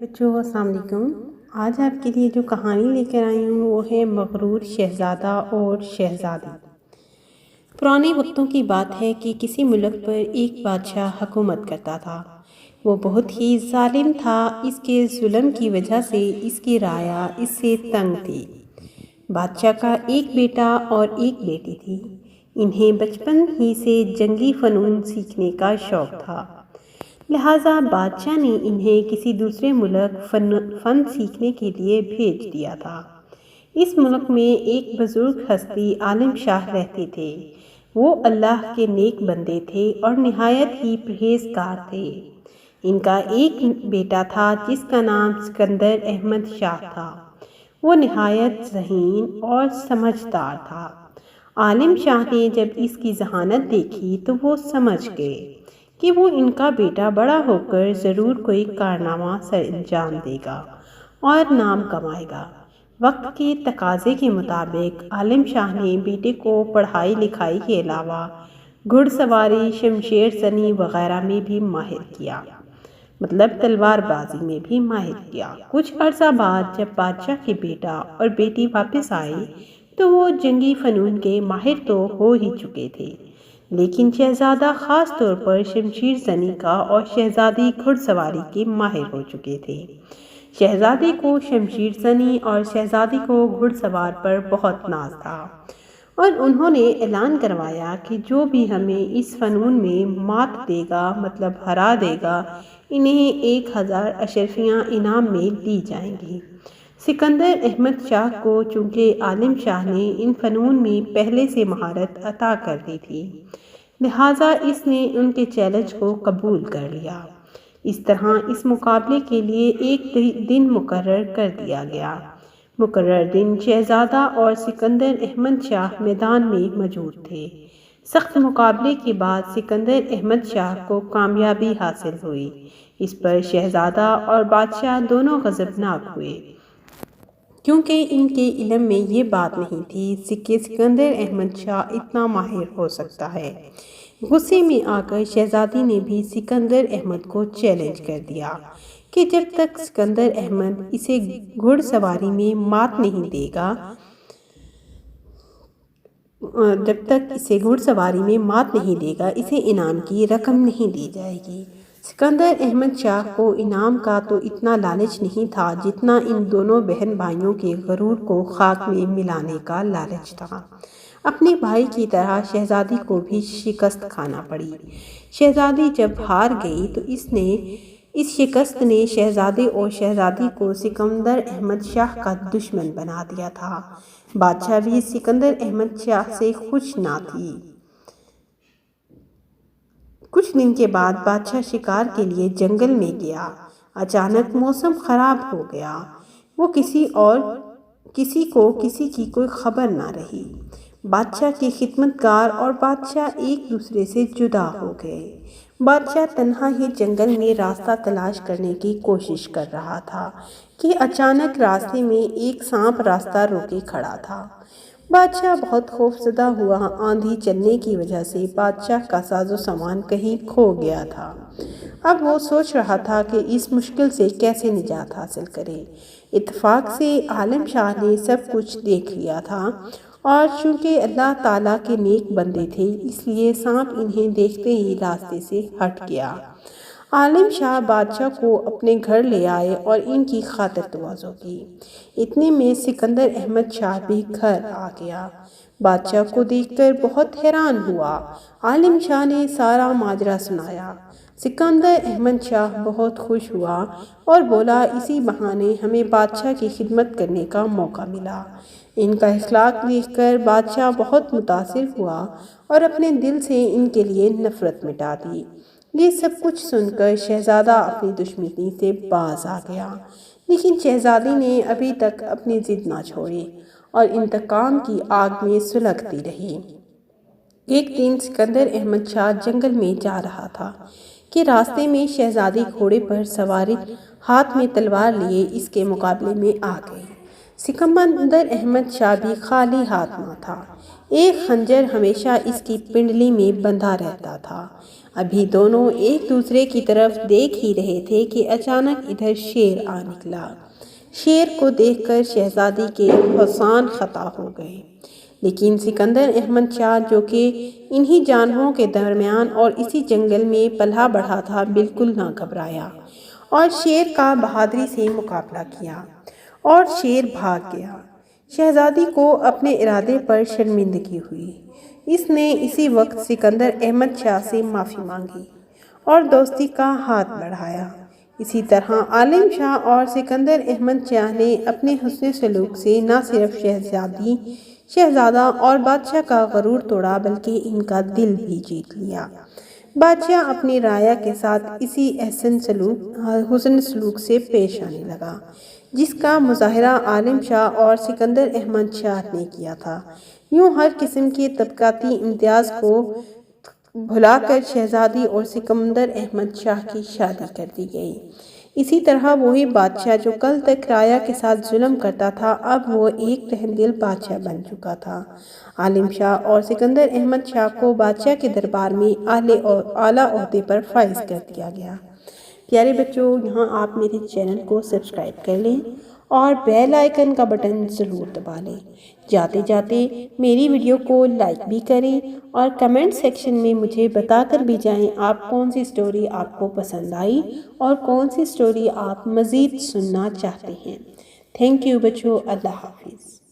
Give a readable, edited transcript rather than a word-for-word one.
بچوں السلام علیکم۔ آج آپ کے لیے جو کہانی لے کر آئی ہوں وہ ہے مغرور شہزادہ اور شہزادی۔ پرانے وقتوں کی بات ہے کہ کسی ملک پر ایک بادشاہ حکومت کرتا تھا۔ وہ بہت ہی ظالم تھا۔ اس کے ظلم کی وجہ سے اس کی رعایا اس سے تنگ تھی۔ بادشاہ کا ایک بیٹا اور ایک بیٹی تھی۔ انہیں بچپن ہی سے جنگی فنون سیکھنے کا شوق تھا، لہٰذا بادشاہ نے انہیں کسی دوسرے ملک فن سیکھنے کے لیے بھیج دیا تھا۔ اس ملک میں ایک بزرگ ہستی عالم شاہ رہتے تھے۔ وہ اللہ کے نیک بندے تھے اور نہایت ہی پرہیزگار تھے۔ ان کا ایک بیٹا تھا جس کا نام سکندر احمد شاہ تھا۔ وہ نہایت ذہین اور سمجھدار تھا۔ عالم شاہ نے جب اس کی ذہانت دیکھی تو وہ سمجھ گئے کہ وہ ان کا بیٹا بڑا ہو کر ضرور کوئی کارنامہ سر انجام دے گا اور نام کمائے گا۔ وقت کے تقاضے کے مطابق عالم شاہ نے بیٹے کو پڑھائی لکھائی کے علاوہ گھڑ سواری، شمشیر زنی وغیرہ میں بھی ماہر کیا، مطلب تلوار بازی میں بھی ماہر کیا۔ کچھ عرصہ بعد جب بادشاہ کے بیٹا اور بیٹی واپس آئے تو وہ جنگی فنون کے ماہر تو ہو ہی چکے تھے، لیکن شہزادہ خاص طور پر شمشیر زنی کا اور شہزادی گھڑ سواری کے ماہر ہو چکے تھے۔ شہزادے کو شمشیر زنی اور شہزادی کو گھڑ سوار پر بہت ناز تھا اور انہوں نے اعلان کروایا کہ جو بھی ہمیں اس فنون میں مات دے گا، مطلب ہرا دے گا، انہیں 1000 اشرفیاں انعام میں دی جائیں گی۔ سکندر احمد شاہ کو چونکہ عالم شاہ نے ان فنون میں پہلے سے مہارت عطا کر دی تھی، لہٰذا اس نے ان کے چیلنج کو قبول کر لیا۔ اس طرح اس مقابلے کے لیے ایک دن مقرر کر دیا گیا۔ مقرر دن شہزادہ اور سکندر احمد شاہ میدان میں موجود تھے۔ سخت مقابلے کے بعد سکندر احمد شاہ کو کامیابی حاصل ہوئی۔ اس پر شہزادہ اور بادشاہ دونوں غضبناک ہوئے، کیونکہ ان کے علم میں یہ بات نہیں تھی کہ سکندر احمد شاہ اتنا ماہر ہو سکتا ہے۔ غصے میں آ کر شہزادی نے بھی سکندر احمد کو چیلنج کر دیا کہ جب تک سکندر احمد اسے گھڑ سواری میں مات نہیں دے گا، اسے انعام کی رقم نہیں دی جائے گی۔ سکندر احمد شاہ کو انعام کا تو اتنا لالچ نہیں تھا جتنا ان دونوں بہن بھائیوں کے غرور کو خاک میں ملانے کا لالچ تھا۔ اپنے بھائی کی طرح شہزادی کو بھی شکست کھانا پڑی۔ شہزادی جب ہار گئی تو اس شکست نے شہزادے اور شہزادی کو سکندر احمد شاہ کا دشمن بنا دیا تھا۔ بادشاہ بھی سکندر احمد شاہ سے خوش نہ تھی۔ کچھ دن کے بعد بادشاہ شکار کے لیے جنگل میں گیا۔ اچانک موسم خراب ہو گیا۔ وہ کسی کی کوئی خبر نہ رہی۔ بادشاہ کے خدمتگار اور بادشاہ ایک دوسرے سے جدا ہو گئے۔ بادشاہ تنہا ہی جنگل میں راستہ تلاش کرنے کی کوشش کر رہا تھا کہ اچانک راستے میں ایک سانپ راستہ روکے کھڑا تھا۔ بادشاہ بہت خوفزدہ ہوا۔ آندھی چلنے کی وجہ سے بادشاہ کا ساز و سامان کہیں کھو گیا تھا۔ اب وہ سوچ رہا تھا کہ اس مشکل سے کیسے نجات حاصل کرے۔ اتفاق سے عالم شاہ نے سب کچھ دیکھ لیا تھا اور چونکہ اللہ تعالیٰ کے نیک بندے تھے اس لیے سانپ انہیں دیکھتے ہی راستے سے ہٹ گیا۔ عالم شاہ بادشاہ کو اپنے گھر لے آئے اور ان کی خاطر تواضع کی۔ اتنے میں سکندر احمد شاہ بھی گھر آ گیا۔ بادشاہ کو دیکھ کر بہت حیران ہوا۔ عالم شاہ نے سارا ماجرا سنایا۔ سکندر احمد شاہ بہت خوش ہوا اور بولا اسی بہانے ہمیں بادشاہ کی خدمت کرنے کا موقع ملا۔ ان کا اخلاق دیکھ کر بادشاہ بہت متاثر ہوا اور اپنے دل سے ان کے لیے نفرت مٹا دی۔ یہ سب کچھ سن کر شہزادہ اپنی دشمنی سے باز آ گیا، لیکن شہزادی نے ابھی تک اپنی ضد نہ چھوڑی اور انتقام کی آگ میں سلگتی رہی۔ ایک دن سکندر احمد شاہ جنگل میں جا رہا تھا کہ راستے میں شہزادی گھوڑے پر سوار ہاتھ میں تلوار لیے اس کے مقابلے میں آ گئی۔ سکندر احمد شاہ بھی خالی ہاتھ نہ تھا۔ ایک خنجر ہمیشہ اس کی پنڈلی میں بندھا رہتا تھا۔ ابھی دونوں ایک دوسرے کی طرف دیکھ ہی رہے تھے کہ اچانک ادھر شیر آ نکلا۔ شیر کو دیکھ کر شہزادی کے حسان خطا ہو گئے، لیکن سکندر احمد شاہ جو کہ انہی جانوروں کے درمیان اور اسی جنگل میں پلا بڑھا تھا، بالکل نہ گھبرایا اور شیر کا بہادری سے مقابلہ کیا اور شیر بھاگ گیا۔ شہزادی کو اپنے ارادے پر شرمندگی ہوئی۔ اس نے اسی وقت سکندر احمد شاہ سے معافی مانگی اور دوستی کا ہاتھ بڑھایا۔ اسی طرح عالم شاہ اور سکندر احمد شاہ نے اپنے حسن سلوک سے نہ صرف شہزادہ اور بادشاہ کا غرور توڑا بلکہ ان کا دل بھی جیت لیا۔ بادشاہ اپنی رعایا کے ساتھ اسی حسن سلوک سے پیش آنے لگا جس کا مظاہرہ عالم شاہ اور سکندر احمد شاہ نے کیا تھا۔ یوں ہر قسم کے طبقاتی امتیاز کو بھلا کر شہزادی اور سکندر احمد شاہ کی شادی کر دی گئی۔ اسی طرح وہی بادشاہ جو کل تک رعایا کے ساتھ ظلم کرتا تھا، اب وہ ایک رحم دل بادشاہ بن چکا تھا۔ عالم شاہ اور سکندر احمد شاہ کو بادشاہ کے دربار میں اعلیٰ عہدے پر فائز کر دیا گیا۔ پیارے بچوں، یہاں آپ میرے چینل کو سبسکرائب کر لیں اور بیل آئیکن کا بٹن ضرور دبا لیں۔ جاتے جاتے میری ویڈیو کو لائک بھی کریں اور کمنٹ سیکشن میں مجھے بتا کر بھی جائیں آپ کون سی سٹوری آپ کو پسند آئی اور کون سی سٹوری آپ مزید سننا چاہتے ہیں۔ تھینک یو بچوں، اللہ حافظ۔